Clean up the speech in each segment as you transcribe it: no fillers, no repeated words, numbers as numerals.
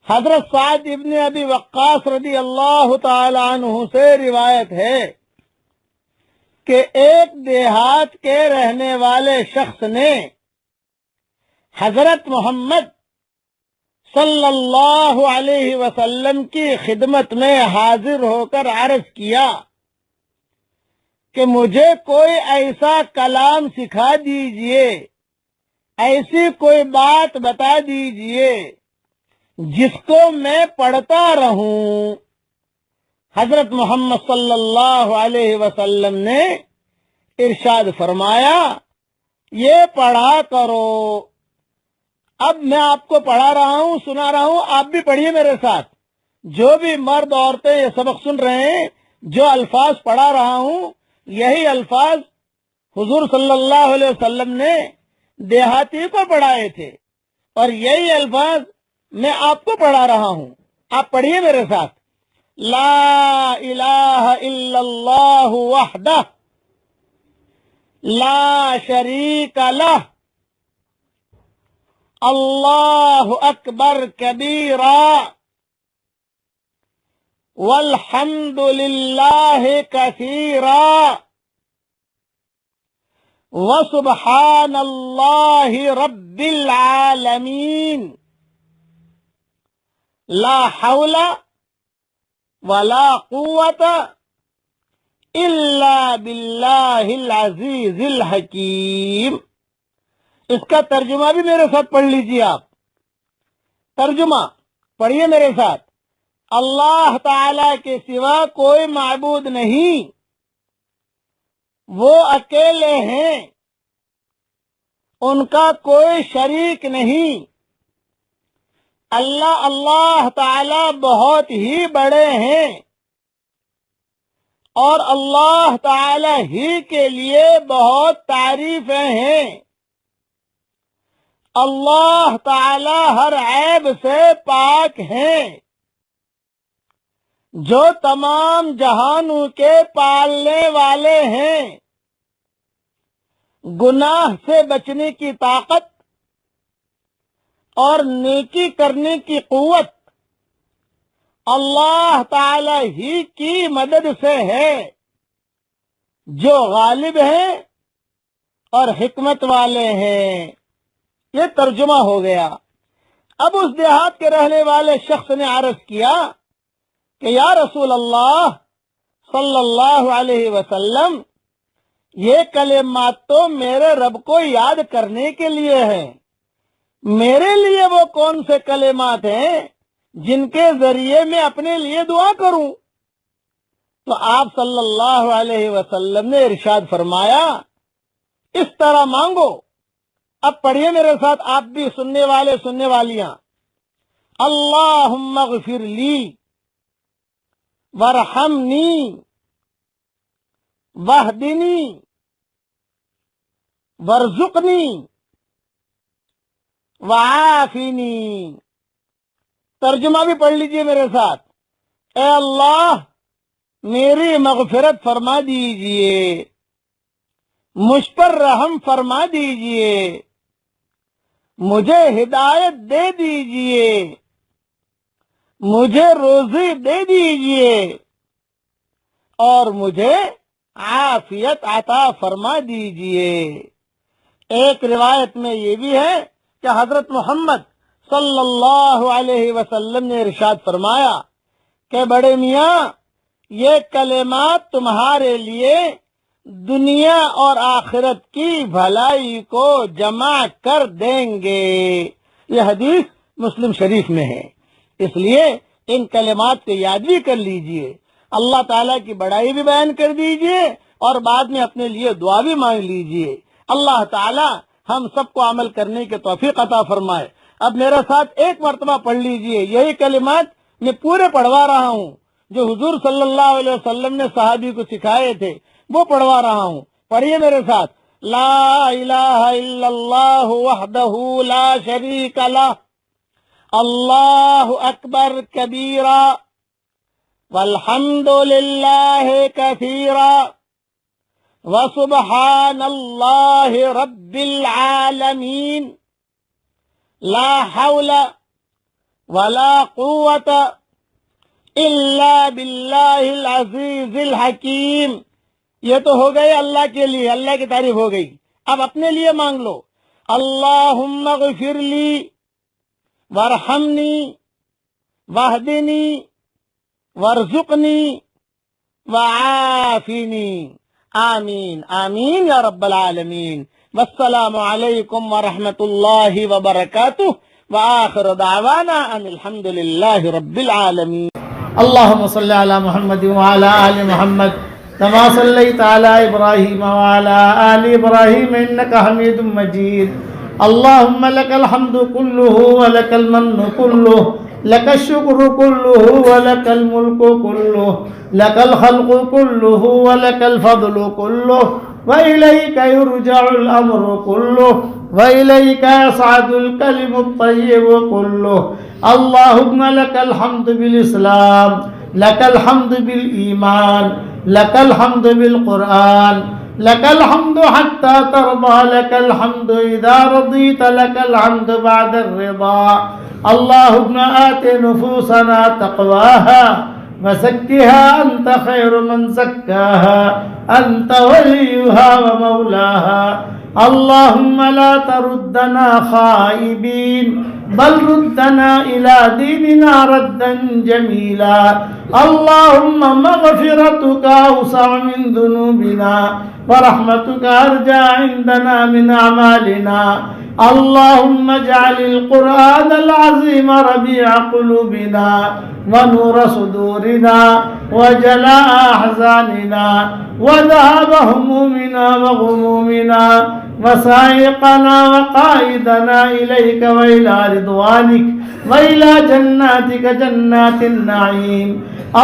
حضرت سعد ابن ابی وقاص رضی اللہ تعالی عنہ سے روایت ہے کہ ایک دیہات کے رہنے والے شخص نے حضرت محمد صلی اللہ علیہ وسلم کی خدمت میں حاضر ہو کر عرض کیا کہ مجھے کوئی ایسا کلام سکھا دیجئے، ایسی کوئی بات بتا دیجئے جس کو میں پڑھتا رہوں۔ حضرت محمد صلی اللہ علیہ وسلم نے ارشاد فرمایا، یہ پڑھا کرو۔ اب میں آپ کو پڑھا رہا ہوں، سنا رہا ہوں، آپ بھی پڑھیے میرے ساتھ۔ جو بھی مرد عورتیں یہ سبق سن رہے ہیں، جو الفاظ پڑھا رہا ہوں، یہی الفاظ حضور صلی اللہ علیہ وسلم نے دیہاتی کو پڑھائے تھے، اور یہی الفاظ میں آپ کو پڑھا رہا ہوں۔ آپ پڑھیے میرے ساتھ۔ لا الہ الا اللہ وحدہ لا شریک لہ اللہ اکبر کبیرا والحمد للہ کثیرا وسبحان اللہ رب العالمین لا حول ولا قوت الا باللہ العزیز الحکیم۔ اس کا ترجمہ بھی میرے ساتھ پڑھ لیجیے آپ۔ ترجمہ پڑھیے میرے ساتھ۔ اللہ تعالی کے سوا کوئی معبود نہیں، وہ اکیلے ہیں، ان کا کوئی شریک نہیں۔ اللہ تعالی بہت ہی بڑے ہیں، اور اللہ تعالی ہی کے لیے بہت تعریفیں ہیں۔ اللہ تعالی ہر عیب سے پاک ہیں، جو تمام جہانوں کے پالنے والے ہیں۔ گناہ سے بچنے کی طاقت اور نیکی کرنے کی قوت اللہ تعالی ہی کی مدد سے ہے، جو غالب ہیں اور حکمت والے ہیں۔ یہ ترجمہ ہو گیا۔ اب اس دیہات کے رہنے والے شخص نے عرض کیا کہ یا رسول اللہ صلی اللہ علیہ وسلم، یہ کلمات تو میرے رب کو یاد کرنے کے لیے ہیں، میرے لیے وہ کون سے کلمات ہیں جن کے ذریعے میں اپنے لیے دعا کروں؟ تو آپ صلی اللہ علیہ وسلم نے ارشاد فرمایا، اس طرح مانگو۔ اب پڑھیے میرے ساتھ آپ بھی، سننے والے سننے والیاں۔ اللہم اغفر لی وارحمنی واہدنی وارزقنی وعافنی۔ ترجمہ بھی پڑھ لیجئے میرے ساتھ۔ اے اللہ، میری مغفرت فرما دیجئے، مجھ پر رحم فرما دیجئے، مجھے ہدایت دے دیجئے، مجھے روزی دے دیجئے، اور مجھے عافیت عطا فرما دیجئے۔ ایک روایت میں یہ بھی ہے کہ حضرت محمد صلی اللہ علیہ وسلم نے ارشاد فرمایا کہ بڑے میاں، یہ کلمات تمہارے لیے دنیا اور آخرت کی بھلائی کو جمع کر دیں گے۔ یہ حدیث مسلم شریف میں ہے، اس لیے ان کلمات کو یاد بھی کر لیجئے، اللہ تعالیٰ کی بڑائی بھی بیان کر دیجئے، اور بعد میں اپنے لیے دعا بھی مانگ لیجئے۔ اللہ تعالیٰ ہم سب کو عمل کرنے کے توفیق عطا فرمائے۔ اب میرے ساتھ ایک مرتبہ پڑھ لیجئے، یہی کلمات میں پورے پڑھوا رہا ہوں جو حضور صلی اللہ علیہ وسلم نے صحابی کو سکھائے تھے، وہ پڑھوا رہا ہوں۔ پڑھیے میرے ساتھ۔ لا الہ الا اللہ وحدہ لا شریک لہ اللہ اکبر کبیرا والحمد للہ کثیرا وسبحان اللہ رب العالمین لا حول ولا قوت الا باللہ العزیز الحکیم. یہ تو ہو گئے اللہ کے لیے، اللہ کی تعریف ہو گئی. اب اپنے لیے مانگ لو. اللہم اغفر لی وارحمنی واہدنی وارزقنی وعافنی. آمین آمین یا رب العالمین. والسلام علیکم ورحمۃ اللہ وبرکاتہ. وآخر دعوانا ان الحمد للہ رب العالمین. اللهم صل على محمد وعلى آل محمد كما صليت على إبراهيم وعلى آل إبراهيم إنك حميد مجيد. اللهم لك الحمد كله ولك المن كله لك الشكر كله ولك الملك كله لك الخلق كله ولك الفضل كله وإليك يرجع الأمر كله وإليك يصعد الكلم الطيب كله. اللهم لك الحمد بالإسلام لك الحمد بالإيمان لك الحمد بالقرآن لك الحمد حتى ترضى لك الحمد إذا رضيت لك الحمد بعد الرضا. اللهم آت نفوسنا تقواها وزكها أنت خير من زكاها أنت وليها ومولاها. اللهم لا تردنا خائبين بل ردنا إلى ديننا ردا جميلا. اللهم مغفرتك أوسع من ذنوبنا ورحمتك أرجى عندنا من أعمالنا. اللهم اجعل القرآن العظيم ربيع قلوبنا ونور صدورنا وجلاء أحزاننا وذهاب همومنا وغمومنا وسائقنا وقائدنا إليك وإلى رضوانك وإلى جناتك جنات النعيم.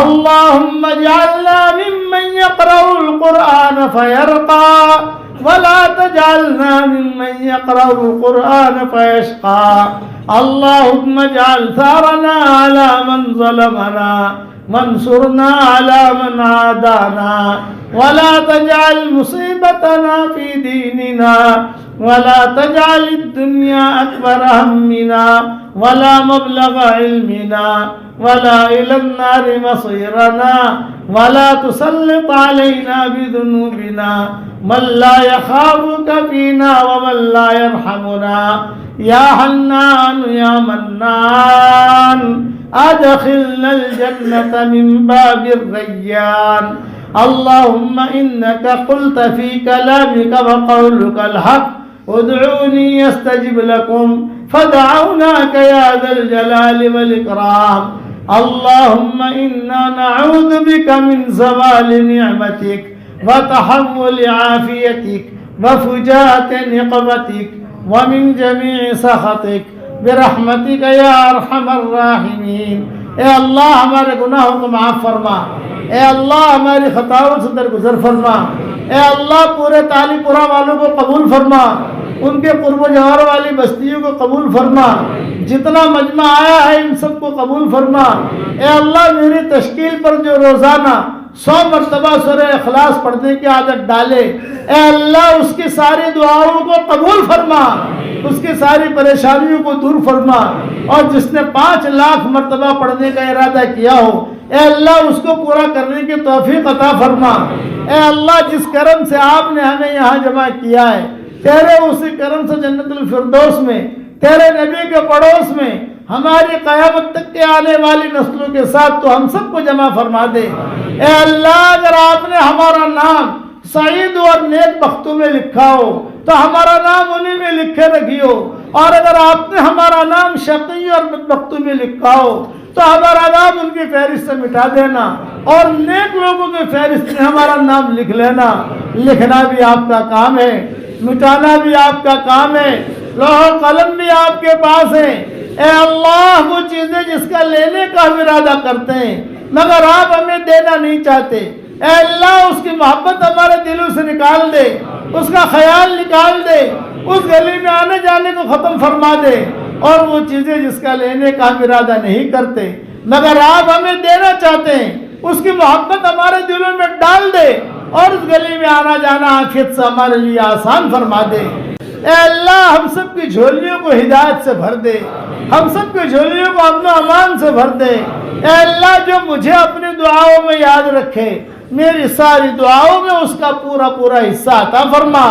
اللهم اجعلنا ممن يقرأ القرآن فيرقى ولا تجعلنا ممن يقرأ القرآن فيشقى. اللهم اجعل ثارنا على من ظلمنا وانصرنا على من عادانا ولا تجعل مصيبتنا في ديننا ولا تجعل الدنيا أكبر همنا ولا مبلغ علمنا ولا إلى النار مصيرنا ولا تسلط علينا بذنوبنا من لا يخافك فينا ومن لا يرحمنا. يا حنان يا منان أدخلنا الجنة من باب الريان. اللهم إنك قلت في كلامك وقولك الحق ادعوني يستجب لكم فدعوناك يا ذا الجلال والإكرام. اللهم إنا نعوذ بك من زوال نعمتك وتحول عافيتك وفجاءة نقمتك ومن جميع سخطك برحمتك یا ارحم الراحمین. اے اللہ ہمارے گناہوں کو معاف فرما. اے اللہ ہماری خطاؤں سے درگزر فرما. اے اللہ پورے تالی پورا والوں کو قبول فرما. ان کے قرب و جوار والی بستیوں کو قبول فرما. جتنا مجمع آیا ہے ان سب کو قبول فرما. اے اللہ میری تشکیل پر جو روزانہ 100 مرتبہ سورہ اخلاص پڑھنے کی عادت ڈالے، اے اللہ اس کی ساری دعاؤں کو قبول فرما، اس کی ساری پریشانیوں کو دور فرما. اور جس نے 5 لاکھ مرتبہ پڑھنے کا ارادہ کیا ہو، اے اللہ اس کو پورا کرنے کی توفیق عطا فرما. اے اللہ جس کرم سے آپ نے ہمیں یہاں جمع کیا ہے، تیرے اسی کرم سے جنت الفردوس میں تیرے نبی کے پڑوس میں ہماری قیامت تک کے آنے والی نسلوں کے ساتھ تو ہم سب کو جمع فرما دے. اے اللہ اگر آپ نے ہمارا نام سعید اور نیک بختوں میں لکھا ہو تو ہمارا نام انہی میں لکھے رکھیو، اور اگر آپ نے ہمارا نام شقی اور بدبختوں میں لکھا ہو تو ہمارا نام ان کی فہرست سے مٹا دینا، اور نیک لوگوں کی فہرست میں ہمارا نام لکھ لینا. لکھنا بھی آپ کا کام ہے، مٹانا بھی آپ کا کام ہے، لوح و قلم بھی آپ کے پاس ہے. اے اللہ وہ چیزیں جس کا لینے کا ہم ارادہ کرتے ہیں مگر آپ ہمیں دینا نہیں چاہتے، اے اللہ اس کی محبت ہمارے دلوں سے نکال دے، اس کا خیال نکال دے، اس گلی میں آنے جانے کو ختم فرما دے. اور وہ چیزیں جس کا لینے کا ہم ارادہ نہیں کرتے مگر آپ ہمیں دینا چاہتے ہیں، اس کی محبت ہمارے دلوں میں ڈال دے، اور اس گلی میں آنا جانا عافیت سے ہمارے لیے آسان فرما دے. اے اللہ ہم سب کی جھولیوں کو ہدایت سے بھر دے، ہم سب کی جھولیوں کو امن و امان سے بھر دے۔ اے اللہ جو مجھے اپنی دعاؤں میں یاد رکھے، میری ساری دعاؤں میں اس کا پورا پورا حصہ عطا فرما،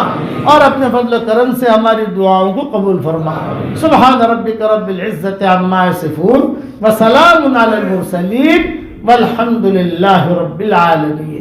اور اپنے فضل و کرم سے ہماری دعاؤں کو قبول فرما۔ سبحان ربک رب العزت عما یصفون وسلام علی المرسلین والحمد للہ رب العالمین۔